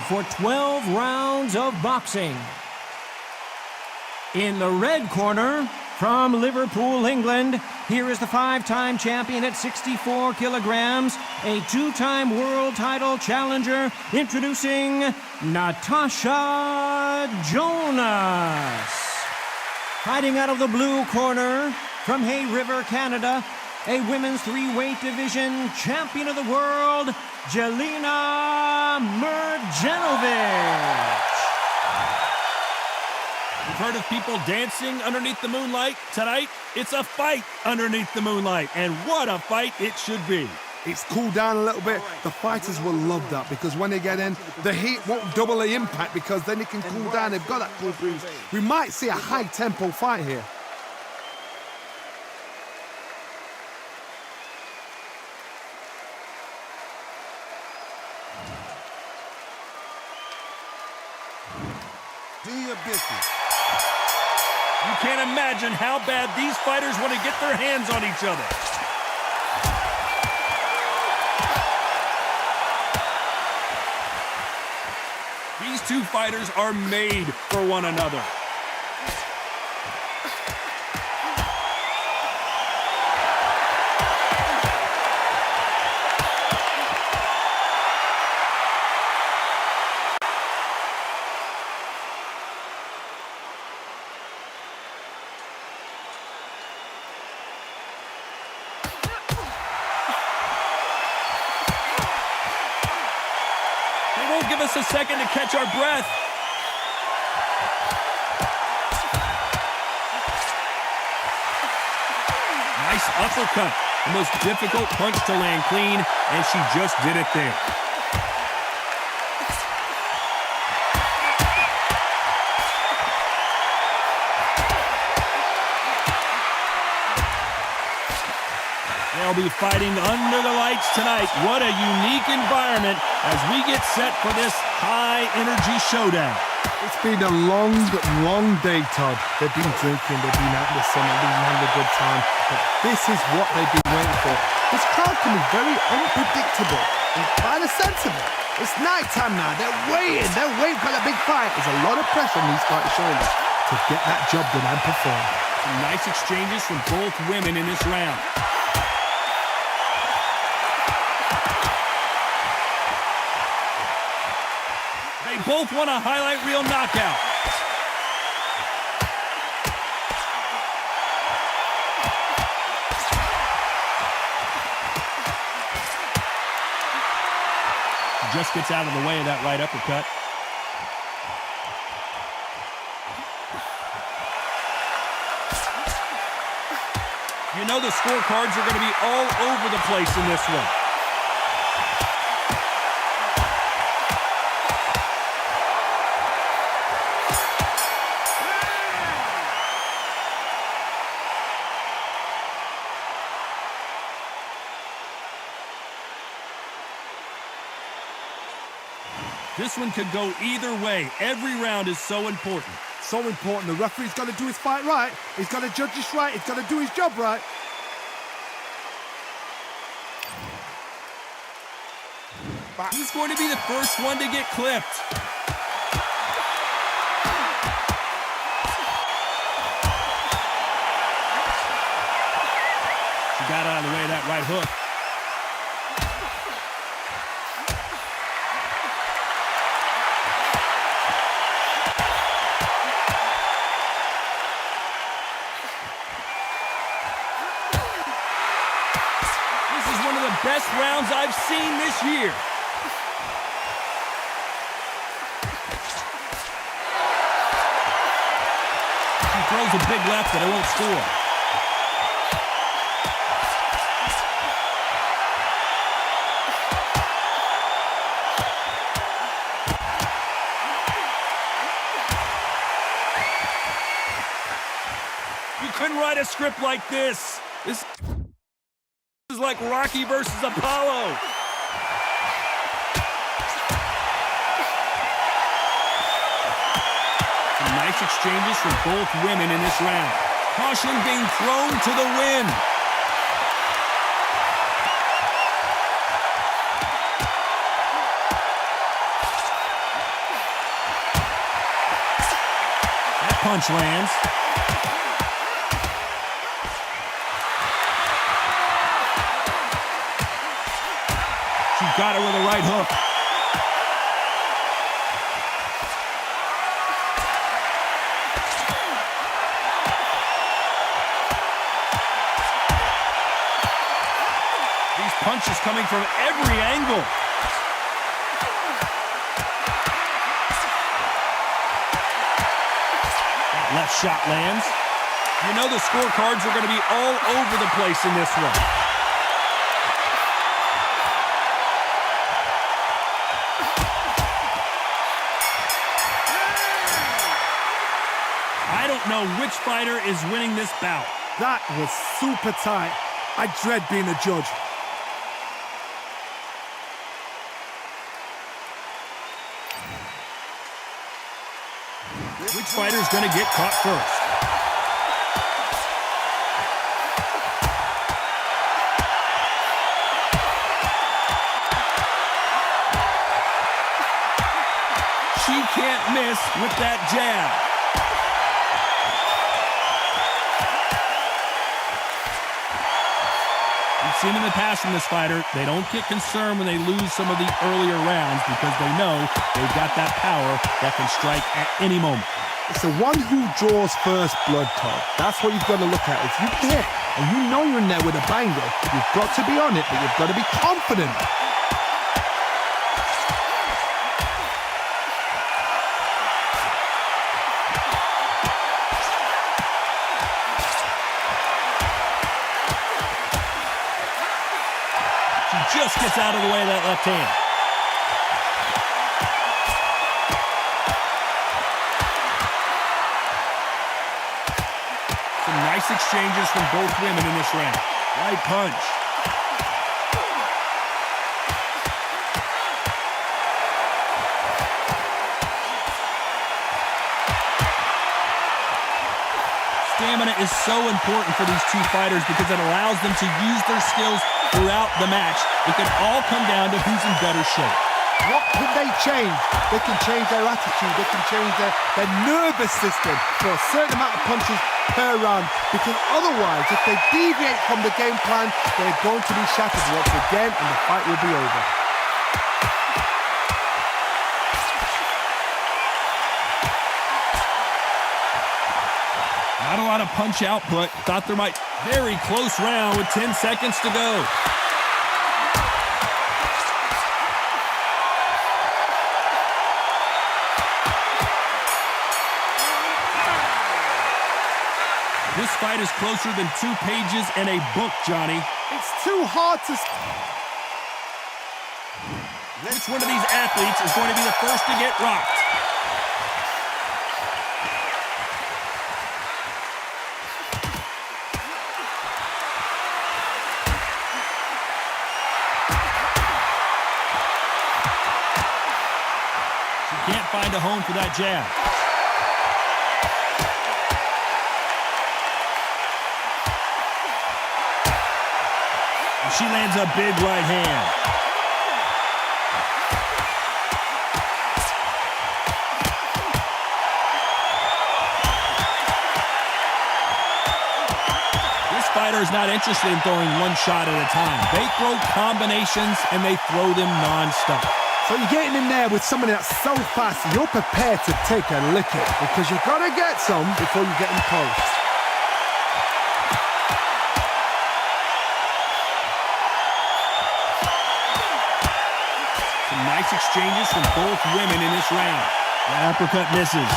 for 12 rounds of boxing. In the red corner, from Liverpool, England, here is the 5-time champion at 64 kilograms, a 2-time world title challenger, introducing Natasha Jonas. Fighting out of the blue corner, from Hay River, Canada, a women's 3-weight division champion of the world, Jelena Mrdjenovich. You've heard of people dancing underneath the moonlight? Tonight, it's a fight underneath the moonlight, and what a fight it should be. It's cooled down a little bit. The fighters will love that because when they get in, the heat won't double the impact because then it can cool down. They've got that cool breeze. We might see a high-tempo fight here. Do your business. You can't imagine how bad these fighters want to get their hands on each other. These two fighters are made for one another. Give us a second to catch our breath. Nice uppercut. The most difficult punch to land clean, and she just did it there. They'll be fighting under the lights tonight. What a unique environment as we get set for this high-energy showdown. It's been a long, long day, Todd. They've been drinking, they've been out in the sun, they've been having a good time. But this is what they've been waiting for. This crowd can be very unpredictable. And by the sense of it, it's nighttime now. They're waiting for the big fight. There's a lot of pressure on these fighters' shoulders to get that job done and perform. Some nice exchanges from both women in this round. They both want a highlight reel knockout. He just gets out of the way of that right uppercut. You know the scorecards are going to be all over the place in this one. This one could go either way. Every round is so important. So important. The referee's got to do his fight right. He's got to judge this right. He's got to do his job right. He's going to be the first one to get clipped. She got out of the way of that right hook. Best rounds I've seen this year. She throws a big left, but it won't score. You couldn't write a script like this. This is like Rocky versus Apollo. Some nice exchanges from both women in this round. Caution being thrown to the wind. punch lands. She got her with a right hook. These punches coming from every angle. That left shot lands. You know the scorecards are going to be all over the place in this one. I don't know which fighter is winning this bout. That was super tight. I dread being a judge. Which fighter's going to get caught first? She can't miss with that jab. We've seen in the past from this fighter, they don't get concerned when they lose some of the earlier rounds because they know they've got that power that can strike at any moment. It's the one who draws first blood, Todd. That's what you've got to look at. If you hit and you know you're in there with a banger, you've got to be on it, but you've got to be confident. She just gets out of the way of that left hand. Nice exchanges from both women in this round. Right punch. Stamina is so important for these two fighters because it allows them to use their skills throughout the match. It can all come down to who's in better shape. What can they change? They can change their attitude. They can change their nervous system for a certain amount of punches per round. Because otherwise, if they deviate from the game plan, they're going to be shattered once again and the fight will be over. Not a lot of punch output. Thought there might very close round with 10 seconds to go. This fight is closer than 2 pages in a book, Johnny. It's too hard to... Which one of these athletes is going to be the first to get rocked? She can't find a home for that jab. She lands a big right hand. This fighter is not interested in throwing one shot at a time. They throw combinations and they throw them non-stop. So you're getting in there with somebody that's so fast, you're prepared to take a licking because you've got to get some before you get in close. Nice exchanges from both women in this round. That uppercut misses.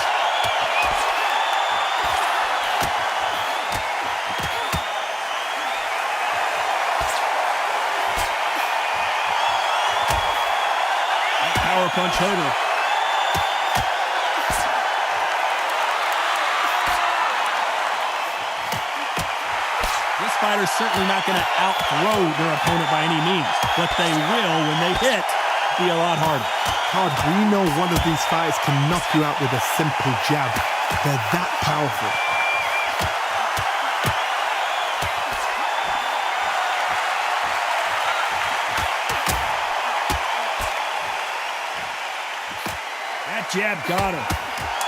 That power punch hurt her. This fighter's certainly not going to out-throw their opponent by any means, but they will when they hit. Be a lot harder. Todd, we know one of these fighters can knock you out with a simple jab. They're that powerful. That jab got her.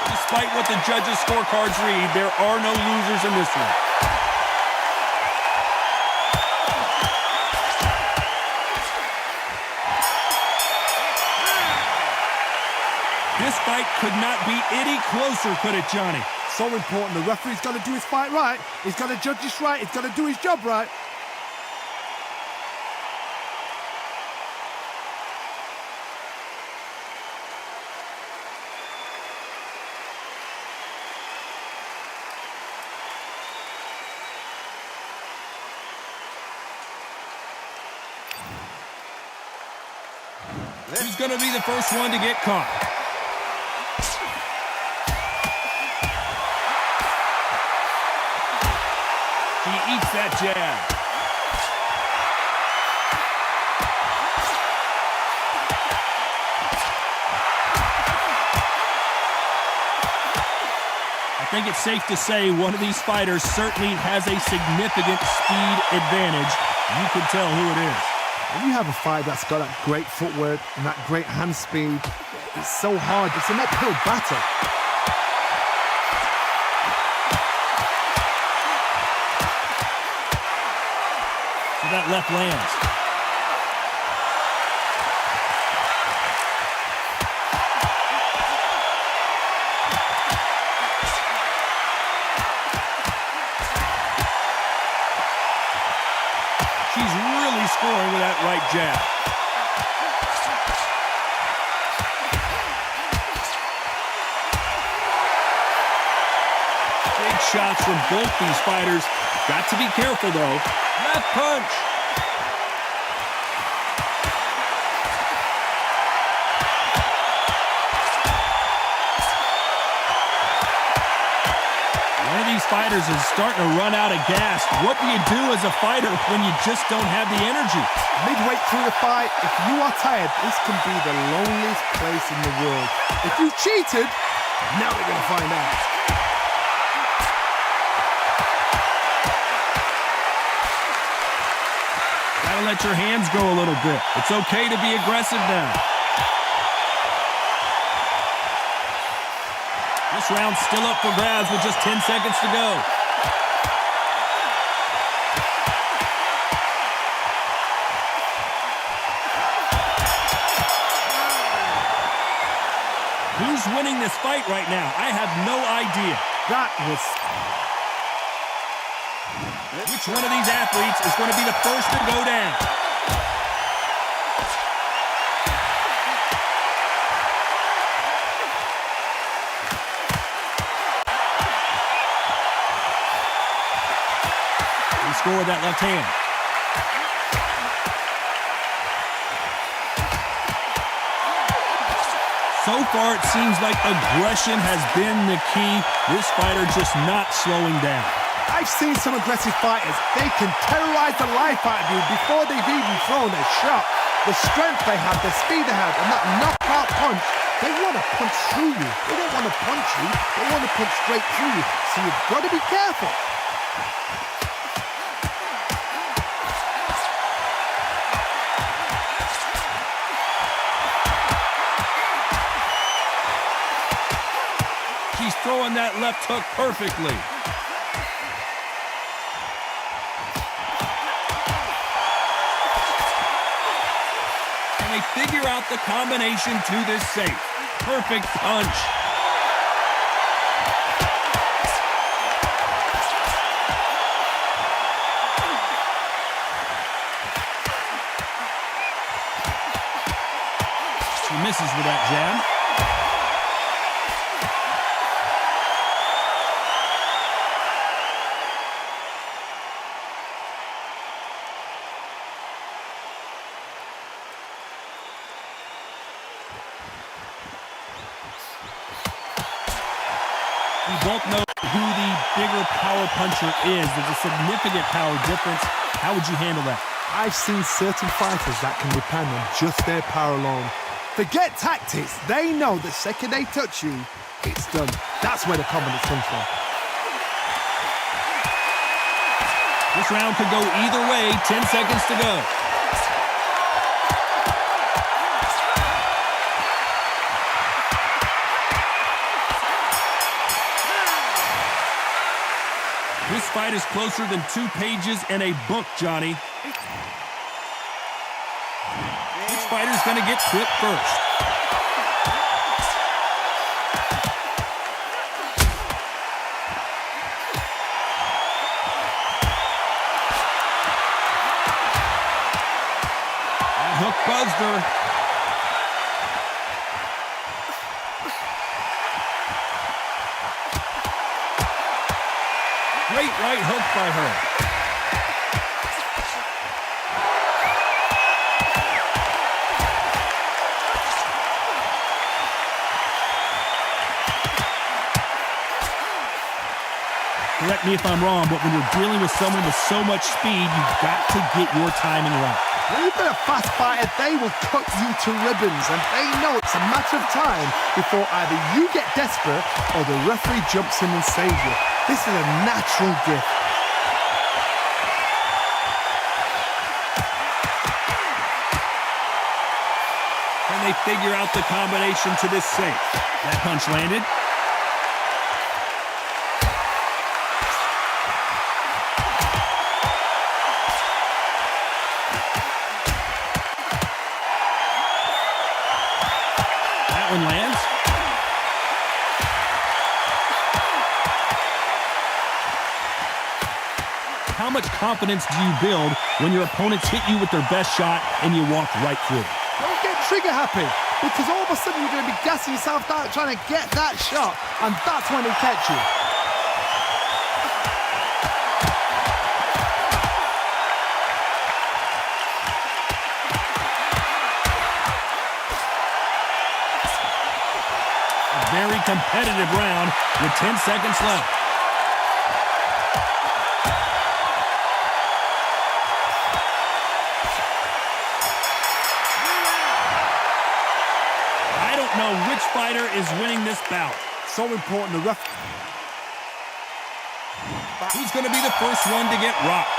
Despite what the judges' scorecards read, there are no losers in this one. This fight could not be any closer, could it, Johnny? So important. The referee's got to do his fight right. He's got to judge this right. He's got to do his job right. Who's going to be the first one to get caught? He eats that jab. I think it's safe to say one of these fighters certainly has a significant speed advantage. You can tell who it is. When you have a fight that's got that great footwork and that great hand speed, it's so hard. It's an uphill battle. So that left lands. She's really scoring with that right jab. Big shots from both these fighters. Got to be careful, though. Left punch. One of these fighters is starting to run out of gas. What do you do as a fighter when you just don't have the energy? Midway through the fight, if you are tired, this can be the loneliest place in the world. If you cheated, now we're going to find out. Gotta let your hands go a little bit. It's okay to be aggressive now. This round's still up for grabs with just 10 seconds to go. Who's winning this fight right now? I have no idea. That was... Which one of these athletes is going to be the first to go down? He scored that left hand. So far, it seems like aggression has been the key. This fighter just not slowing down. I've seen some aggressive fighters. They can terrorize the life out of you before they've even thrown a shot. The strength they have, the speed they have, and that knockout punch, they want to punch through you. They don't want to punch you. They want to punch straight through you. So you've got to be careful. She's throwing that left hook perfectly. And they figure out the combination to this safe. Perfect punch. She misses with that jab. We both know who the bigger power puncher is. There's a significant power difference. How would you handle that? I've seen certain fighters that can depend on just their power alone. Forget tactics. They know the second they touch you, it's done. That's where the confidence comes from. This round could go either way. 10 seconds to go. fight is closer than 2 pages in a book, Johnny. Which fighter's going to get quit first? That hook buzzed her. Great right hook by her. Correct me if I'm wrong, but when you're dealing with someone with so much speed, you've got to get your timing right. When you've got a fast fighter, they will cut you to ribbons, and they know it's a matter of time before either you get desperate or the referee jumps in and saves you. This is a natural gift. Can they figure out the combination to this safe? That punch landed. That one lands. How much confidence do you build when your opponents hit you with their best shot and you walk right through? Don't get trigger happy, because all of a sudden you're going to be gassing yourself out trying to get that shot, and that's when they catch you. A very competitive round with 10 seconds left. Which fighter is winning this bout? So important, the ref. Who's going to be the first one to get rocked?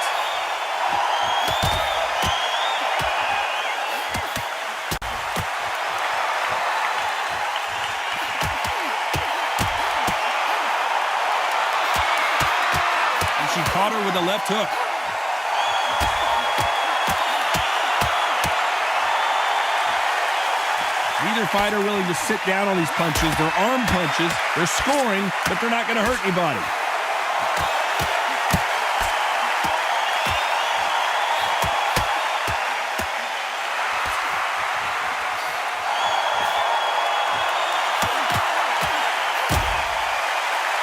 And she caught her with a left hook. Neither fighter willing to sit down on these punches. They're arm punches. They're scoring, but they're not going to hurt anybody.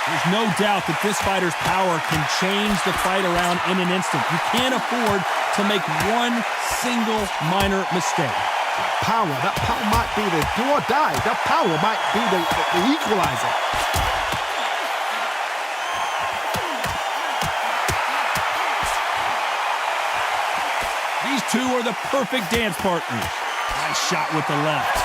There's no doubt that this fighter's power can change the fight around in an instant. You can't afford to make one single minor mistake. That power might be the do or die. That power might be the equalizer. These two are the perfect dance partners. Nice shot with the left.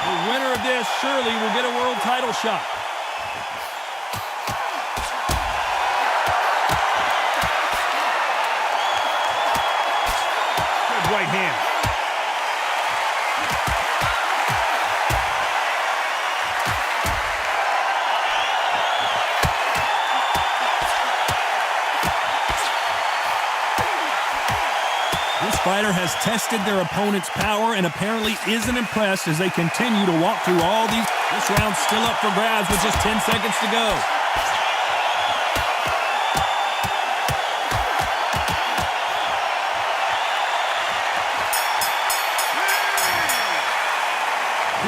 The winner of this surely will get a world title shot. Good right hand. This fighter has tested their opponent's power and apparently isn't impressed as they continue to walk through all these. This round's still up for grabs with just 10 seconds to go.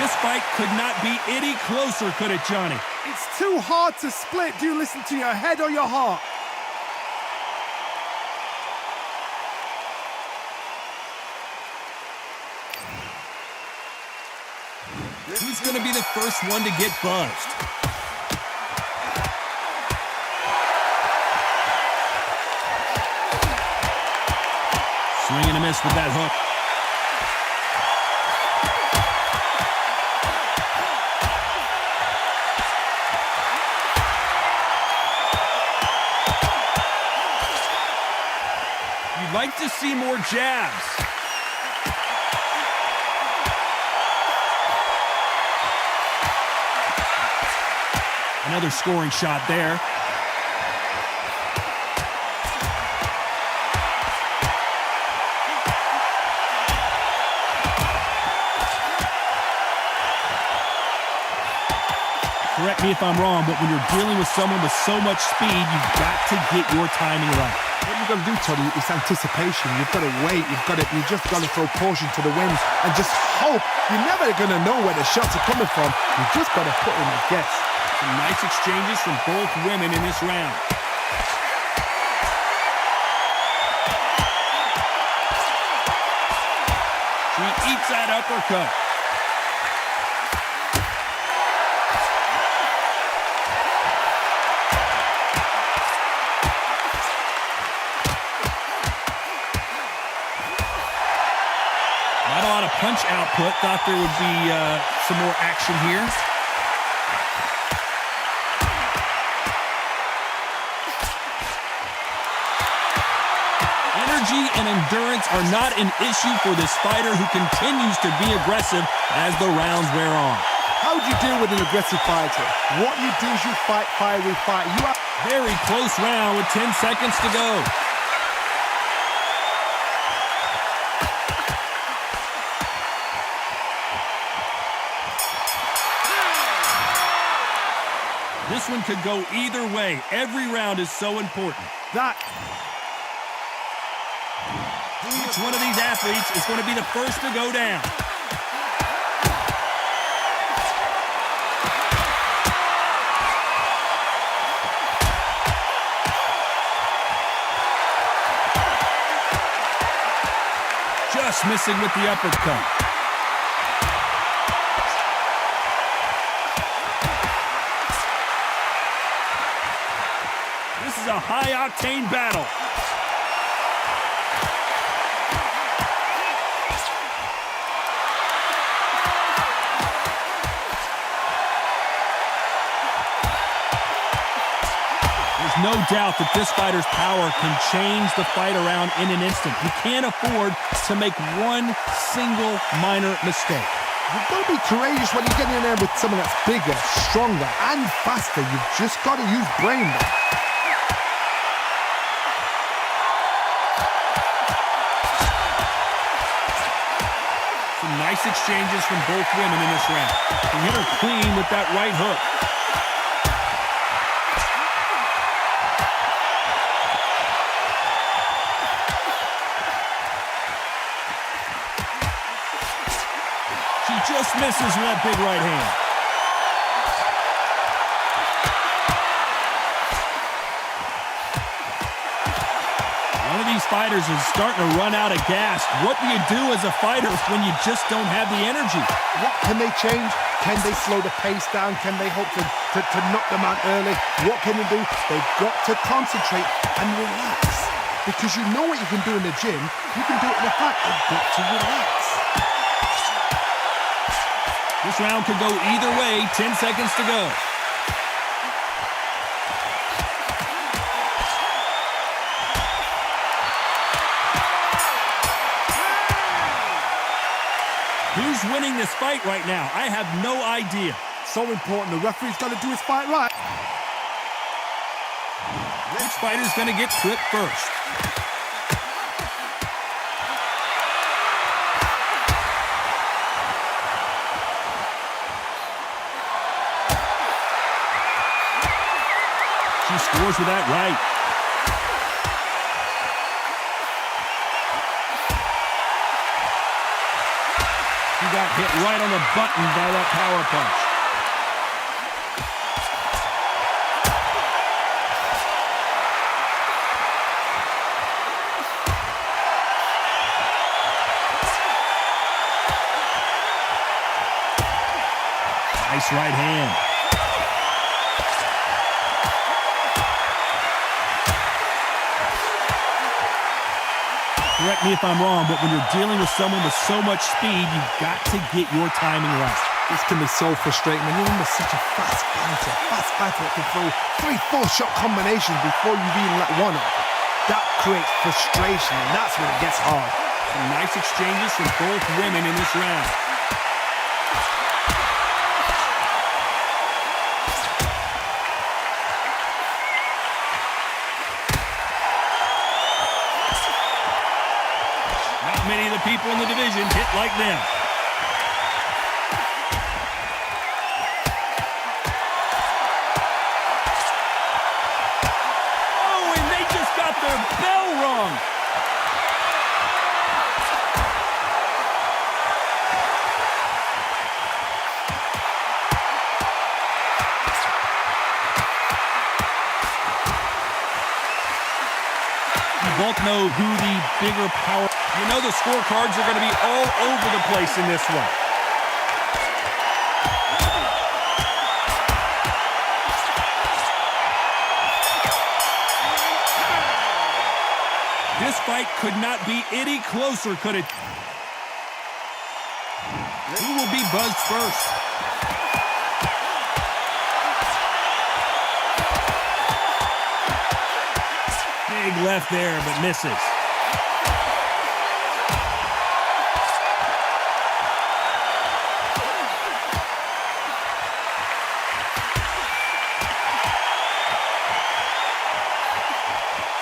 This fight could not be any closer, could it, Johnny? It's too hard to split. Do you listen to your head or your heart? Who's going to be the first one to get buzzed? Swing and a miss with that hook. You'd like to see more jabs. Another scoring shot there. Correct me if I'm wrong, but when you're dealing with someone with so much speed, you've got to get your timing right. What you've got to do, Toddy, is anticipation. You've got to wait. You just got to throw caution to the wind and just hope. You're never going to know where the shots are coming from. You just got to put in a guess. Some nice exchanges from both women in this round. She eats that uppercut. Not a lot of punch output. Thought there would be some more action here. Energy and endurance are not an issue for this fighter who continues to be aggressive as the rounds wear on. How do you deal with an aggressive fighter? What you do is you fight, fire with fight. You have Very close round with 10 seconds to go. This one could go either way. Every round is so important. that. Each one of these athletes is going to be the first to go down. Just missing with the uppercut. This is a high-octane battle. There's no doubt that this fighter's power can change the fight around in an instant. You can't afford to make one single minor mistake. You've got to be courageous when you get in there with someone that's bigger, stronger, and faster. You've just got to use brain. Some nice exchanges from both women in this round. He hit her clean with that right hook. She just misses with that big right hand. One of these fighters is starting to run out of gas. What do you do as a fighter when you just don't have the energy? What can they change? Can they slow the pace down? Can they hope to knock them out early? What can they do? They've got to concentrate and relax. Because you know what you can do in the gym, you can do it in the fight. You've got to relax. This round could go either way. 10 seconds to go. Who's winning this fight right now? I have no idea. So important. The referee's got to do his fight right. Which fighter's going to get clipped first? She scores with that right. She got hit right on the button by that power punch. Nice right hand. Correct me if I'm wrong, but when you're dealing with someone with so much speed, you've got to get your timing right. This can be so frustrating when you're under such a fast fighter that can throw 3-4 shot combinations before you've even let one off. That creates frustration, and that's when it gets hard. Some nice exchanges from both women in this round. people in the division hit like them. Oh, and they just got their bell rung. Both know who the bigger power. You know the scorecards are going to be all over the place in this one. This fight could not be any closer, could it? Who will be buzzed first? Big left there, but misses.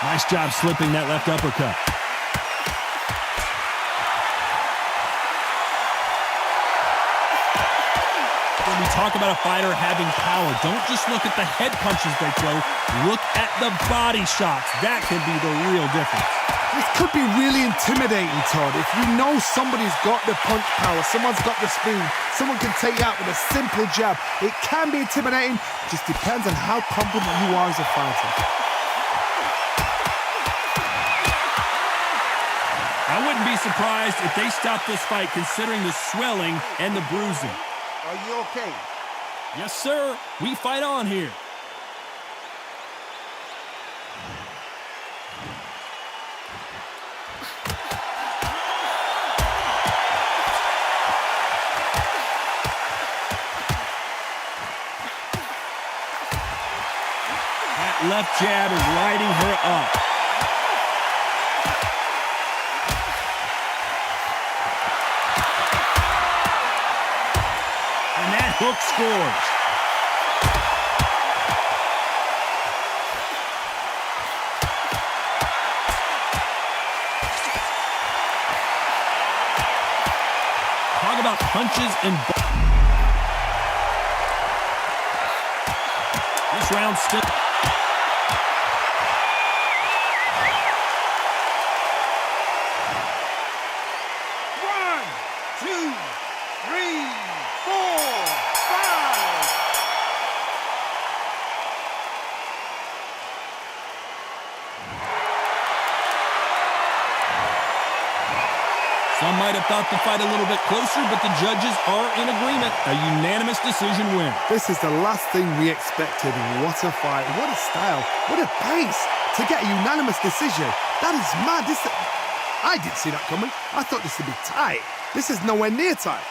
Nice job slipping that left uppercut. When we talk about a fighter having power, don't just look at the head punches they throw. Look at the body shots. That could be the real difference. This could be really intimidating, Todd. If you know somebody's got the punch power, someone's got the speed, someone can take you out with a simple jab. It can be intimidating. Just depends on how confident you are as a fighter. I wouldn't be surprised if they stopped this fight considering the swelling and the bruising. Are you okay? Yes, sir. We fight on here. That left jab is lighting her up. Hook scores. Talk about punches and... This round still... Some might have thought the fight a little bit closer, but the judges are in agreement. A unanimous decision win. This is the last thing we expected. What a fight. What a style. What a pace to get a unanimous decision. That is mad. I didn't see that coming. I thought this would be tight. This is nowhere near tight.